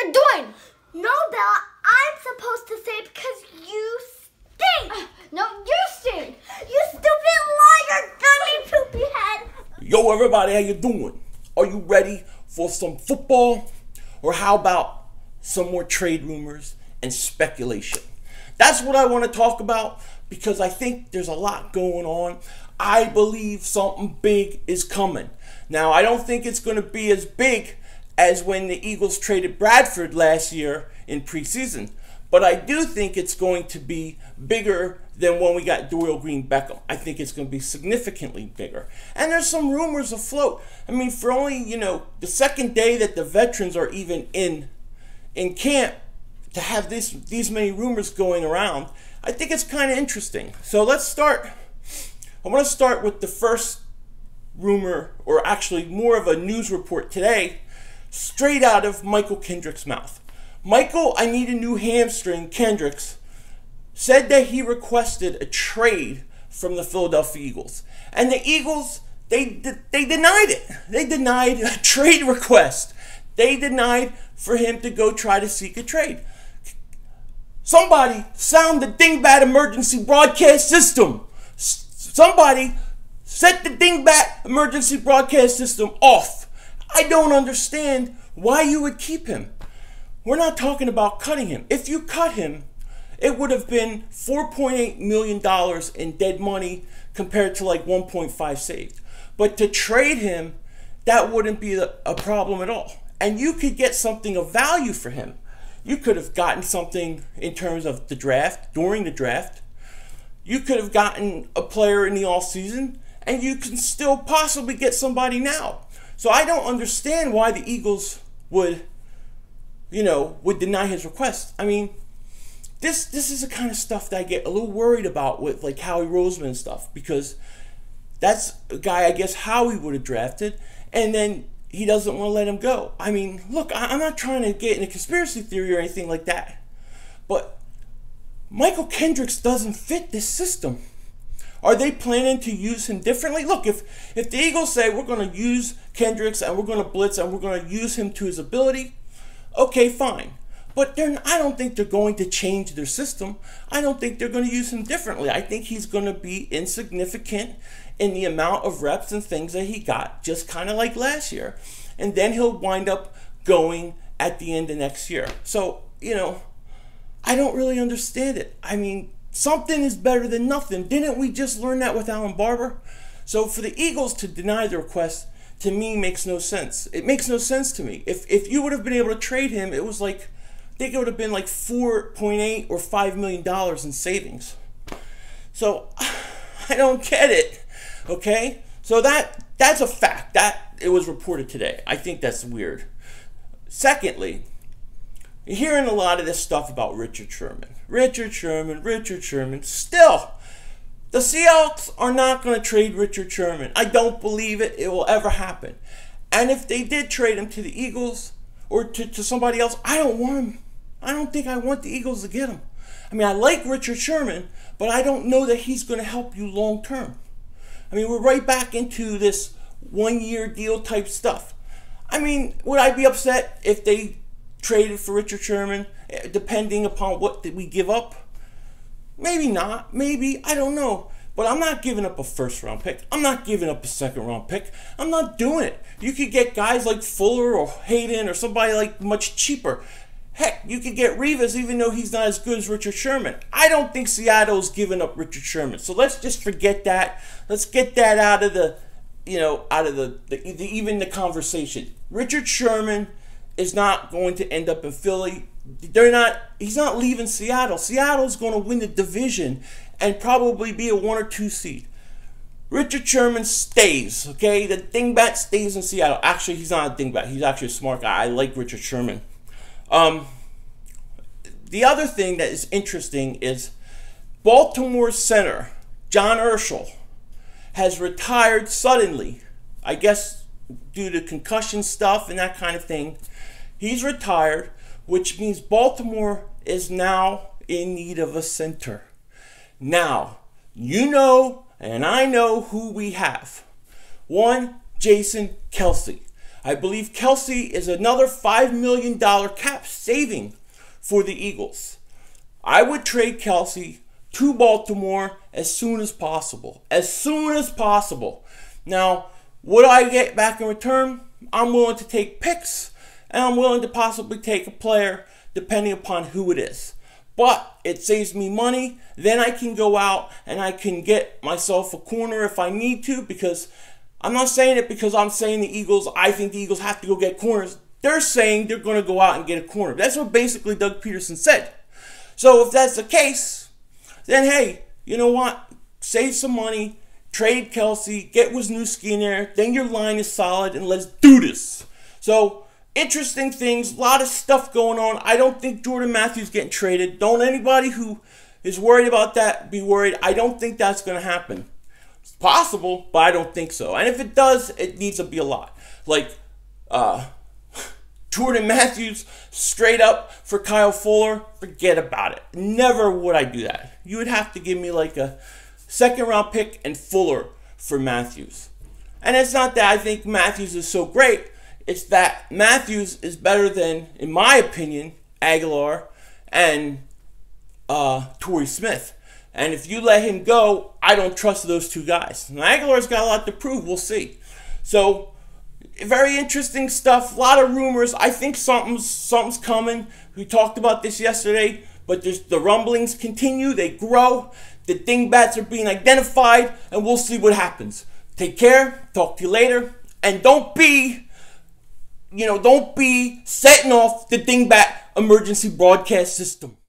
you're doing. No, Bella, I'm supposed to say it because you stink. No, you stink. You stupid liar, dirty poopy head. Yo, everybody, how you doing? Are you ready for some football? Or how about some more trade rumors and speculation? That's what I want to talk about because I think there's a lot going on. I believe something big is coming. Now, I don't think it's going to be as big as when the Eagles traded Bradford last year in preseason. But I do think it's going to be bigger than when we got Dorial Green-Beckham. I think it's going to be significantly bigger. And there's some rumors afloat. I mean, for only, the second day that the veterans are even in camp, to have these many rumors going around, I think it's kind of interesting. So let's start. I want to start with the first rumor, or actually more of a news report today, straight out of Mychal Kendricks' mouth. Mychal, I need a new hamstring, Kendricks, said that he requested a trade from the Philadelphia Eagles. And the Eagles, they denied it. They denied a trade request. They denied for him to go try to seek a trade. Somebody sound the dingbat emergency broadcast system. Somebody set the dingbat emergency broadcast system off. I don't understand why you would keep him. We're not talking about cutting him. If you cut him, it would have been $4.8 million in dead money compared to like 1.5 saved. But to trade him, that wouldn't be a problem at all. And you could get something of value for him. You could have gotten something in terms of the draft, during the draft. You could have gotten a player in the offseason, and you can still possibly get somebody now. So I don't understand why the Eagles would deny his request. I mean, this is the kind of stuff that I get a little worried about with like Howie Roseman and stuff, because that's a guy I guess Howie would have drafted, and then he doesn't want to let him go. I mean, look, I'm not trying to get in a conspiracy theory or anything like that, but Mychal Kendricks doesn't fit this system. Are they planning to use him differently? Look, if the Eagles say we're going to use Kendricks and we're going to blitz and we're going to use him to his ability, okay, fine. But I don't think they're going to change their system. I don't think they're going to use him differently. I think he's going to be insignificant in the amount of reps and things that he got, just kind of like last year. And then he'll wind up going at the end of next year. So, I don't really understand it. I mean, something is better than nothing. Didn't we just learn that with Alan Barber? So for the Eagles to deny the request, to me, makes no sense. It makes no sense to me. If you would have been able to trade him, it was like, I think it would have been like $4.8 or $5 million in savings. So I don't get it. Okay? So that's a fact. That it was reported today. I think that's weird. Secondly, you're hearing a lot of this stuff about Richard Sherman. Richard Sherman. Still, the Seahawks are not going to trade Richard Sherman. I don't believe it will ever happen. And if they did trade him to the Eagles or to somebody else, I don't want him. I don't think I want the Eagles to get him. I mean, I like Richard Sherman, but I don't know that he's going to help you long term. I mean, we're right back into this one-year deal type stuff. I mean, would I be upset if they traded for Richard Sherman, depending upon what did we give up? Maybe not. Maybe. I don't know. But I'm not giving up a first-round pick. I'm not giving up a second-round pick. I'm not doing it. You could get guys like Fuller or Hayden or somebody like much cheaper. Heck, you could get Rivas even though he's not as good as Richard Sherman. I don't think Seattle's giving up Richard Sherman. So let's just forget that. Let's get that out of the, even the conversation. Richard Sherman is not going to end up in Philly. He's not leaving Seattle. Seattle's going to win the division and probably be a 1 or 2 seed. Richard Sherman stays, okay? The dingbat stays in Seattle. Actually, he's not a dingbat. He's actually a smart guy. I like Richard Sherman. The other thing that is interesting is Baltimore center John Urschel has retired suddenly. I guess due to concussion stuff and that kind of thing. He's retired, which means Baltimore is now in need of a center. Now, you know and I know who we have. One, Jason Kelce. I believe Kelce is another $5 million cap saving for the Eagles. I would trade Kelce to Baltimore as soon as possible. As soon as possible. Now, what do I get back in return? I'm willing to take picks, and I'm willing to possibly take a player depending upon who it is. But it saves me money. Then I can go out and I can get myself a corner if I need to, because I'm not saying it because I'm saying the Eagles, I think the Eagles have to go get corners. They're saying they're going to go out and get a corner. That's what basically Doug Peterson said. So if that's the case, then hey, you know what? Save some money, trade Kelce, get Wisniewski in there, then your line is solid, and let's do this. So, interesting things, a lot of stuff going on. I don't think Jordan Matthews getting traded. Don't anybody who is worried about that be worried. I don't think that's going to happen. It's possible, but I don't think so. And if it does, it needs to be a lot. Like, Jordan Matthews straight up for Kyle Fuller, forget about it. Never would I do that. You would have to give me like a second-round pick and Fuller for Matthews. And it's not that I think Matthews is so great. It's that Matthews is better than, in my opinion, Aguilar and Torrey Smith. And if you let him go, I don't trust those two guys. And Aguilar's got a lot to prove. We'll see. So, very interesting stuff. A lot of rumors. I think something's coming. We talked about this yesterday. But the rumblings continue. They grow. The dingbats are being identified. And we'll see what happens. Take care. Talk to you later. And don't be setting off the dingbat emergency broadcast system.